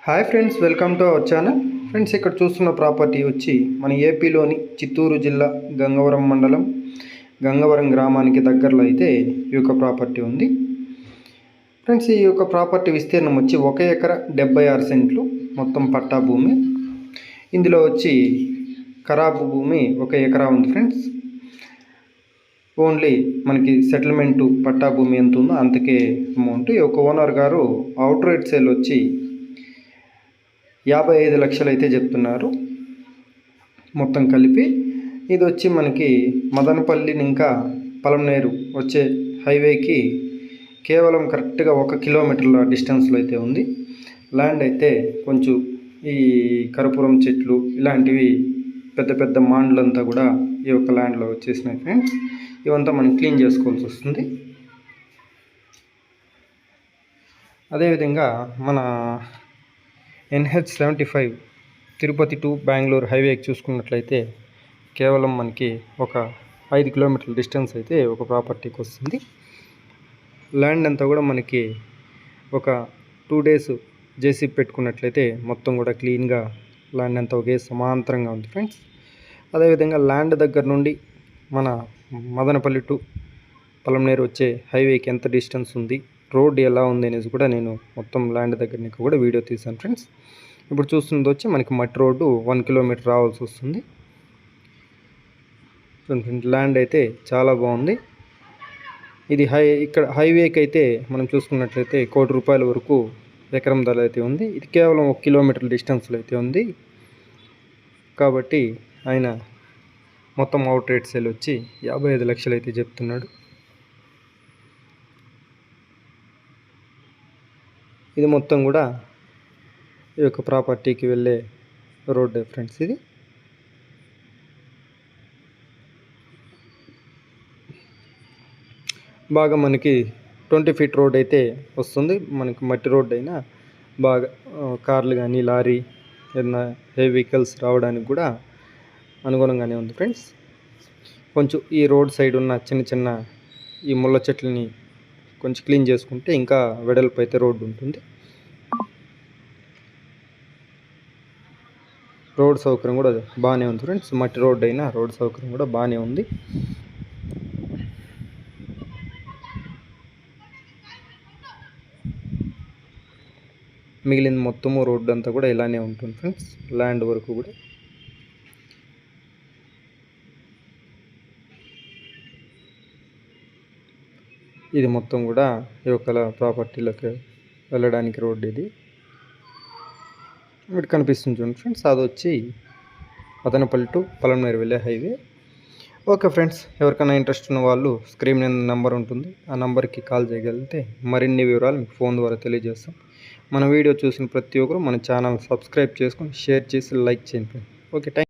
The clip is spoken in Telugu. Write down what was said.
Hi friends, welcome to our channel. Friends, ఇక్కడ చూస్తున్న ప్రాపర్టీ వచ్చి మన ఏపీలోని చిత్తూరు జిల్లా గంగవరం మండలం గంగవరం గ్రామానికి దగ్గరలో అయితే ఈ యొక్క ప్రాపర్టీ ఉంది. ఫ్రెండ్స్, ఈ యొక్క ప్రాపర్టీ విస్తీర్ణం వచ్చి 1 ఎకరా 76 సెంట్లు మొత్తం పట్టా భూమి. ఇందులో వచ్చి ఖరాబు భూమి 1 ఎకరా ఉంది. ఫ్రెండ్స్, ఓన్లీ మనకి సెటిల్మెంటు పట్టా భూమి ఎంత ఉందో అంతకే అమౌంట్. ఈ యొక్క ఓనర్ గారు అవుట్ రైట్ సేల్ వచ్చి 55 లక్షలు అయితే చెప్తున్నారు మొత్తం కలిపి. ఇది వచ్చి మనకి మదనపల్లి ఇంకా పలమనేరు వచ్చే హైవేకి కేవలం కరెక్ట్గా 1 కిలోమీటర్ల డిస్టెన్స్లో అయితే ఉంది. ల్యాండ్ అయితే కొంచెం ఈ కర్పూరం చెట్లు ఇలాంటివి పెద్ద పెద్ద మాండ్లంతా కూడా ఈ యొక్క ల్యాండ్లో వచ్చేసినాయి. ఫ్రెండ్స్, ఇవంతా మనం క్లీన్ చేసుకోవాల్సి వస్తుంది. అదేవిధంగా మన NH75 తిరుపతి టు బెంగళూరు హైవేకి చూసుకున్నట్లయితే కేవలం మనకి ఒక 5 కిలోమీటర్ల డిస్టెన్స్ అయితే ఒక ప్రాపర్టీకి వస్తుంది. ల్యాండ్ అంతా కూడా మనకి ఒక 2 డేస్ జేసీబీ పెట్టుకున్నట్లయితే మొత్తం కూడా క్లీన్గా ల్యాండ్ అంతా ఒకే సమాంతరంగా ఉంది. ఫ్రెండ్స్, అదేవిధంగా ల్యాండ్ దగ్గర నుండి మన మదనపల్లి టు పలమనేరు వచ్చే హైవేకి ఎంత డిస్టెన్స్ ఉంది, రోడ్ ఎలా ఉంది అనేసి కూడా నేను మొత్తం ల్యాండ్ దగ్గర నుంచి కూడా వీడియో తీసాను. ఫ్రెండ్స్, ఇప్పుడు చూస్తుంది వచ్చి మనకి మట్టి రోడ్డు 1 కిలోమీటర్ రావాల్సి వస్తుంది. ల్యాండ్ అయితే చాలా బాగుంది. ఇది ఇక్కడ హైవేకి అయితే మనం చూసుకున్నట్లయితే ₹1 కోటి వరకు ఎకరం ధర అయితే ఉంది. ఇది కేవలం 1 కిలోమీటర్ డిస్టెన్స్లో అయితే ఉంది. కాబట్టి ఆయన మొత్తం అవుట్ రేట్ సేల్ వచ్చి 55 లక్షలు అయితే చెప్తున్నాడు. ఇది మొత్తం కూడా ఈ యొక్క ప్రాపర్టీకి వెళ్ళే రోడ్డు. ఫ్రెండ్స్, ఇది బాగా మనకి 20 ఫీట్ రోడ్ అయితే వస్తుంది. మనకి మట్టి రోడ్ అయినా బాగా కార్లు కానీ లారీ ఏదైనా హెవీ వెహికల్స్ రావడానికి కూడా అనుగుణంగానే ఉంది. ఫ్రెండ్స్, కొంచెం ఈ రోడ్ సైడ్ ఉన్న చిన్న చిన్న ఈ ముళ్ళ చెట్లని కొంచెం క్లీన్ చేసుకుంటే ఇంకా వెడల్పు అయితే రోడ్డు ఉంటుంది. రోడ్ సౌకర్యం కూడా బాగానే ఉంది. ఫ్రెండ్స్, మట్టి రోడ్ అయినా రోడ్ సౌకర్యం కూడా బాగానే ఉంది. మిగిలిన మొత్తము రోడ్డు అంతా కూడా ఇలానే ఉంటుంది. ఫ్రెండ్స్, ల్యాండ్ వరకు కూడా ఇది మొత్తం కూడా ఈ యొక్క ప్రాపర్టీలోకి వెళ్ళడానికి రోడ్డు ఇది. ఇక్కడ కనిపిస్తుంది చూడండి ఫ్రెండ్స్, అది వచ్చి మదనపల్లి టు పలమనేరు వెళ్ళే హైవే. ఓకే ఫ్రెండ్స్, ఎవరికైనా ఇంట్రెస్ట్ ఉన్న వాళ్ళు స్క్రీన్ మీద నెంబర్ ఉంటుంది, ఆ నెంబర్కి కాల్ చేయగలిగితే మరిన్ని వివరాలు మీకు ఫోన్ ద్వారా తెలియజేస్తాం. మన వీడియో చూసిన ప్రతి ఒక్కరు మన ఛానల్ సబ్స్క్రైబ్ చేసుకొని షేర్ చేసి లైక్ చేయండి. Okay, thank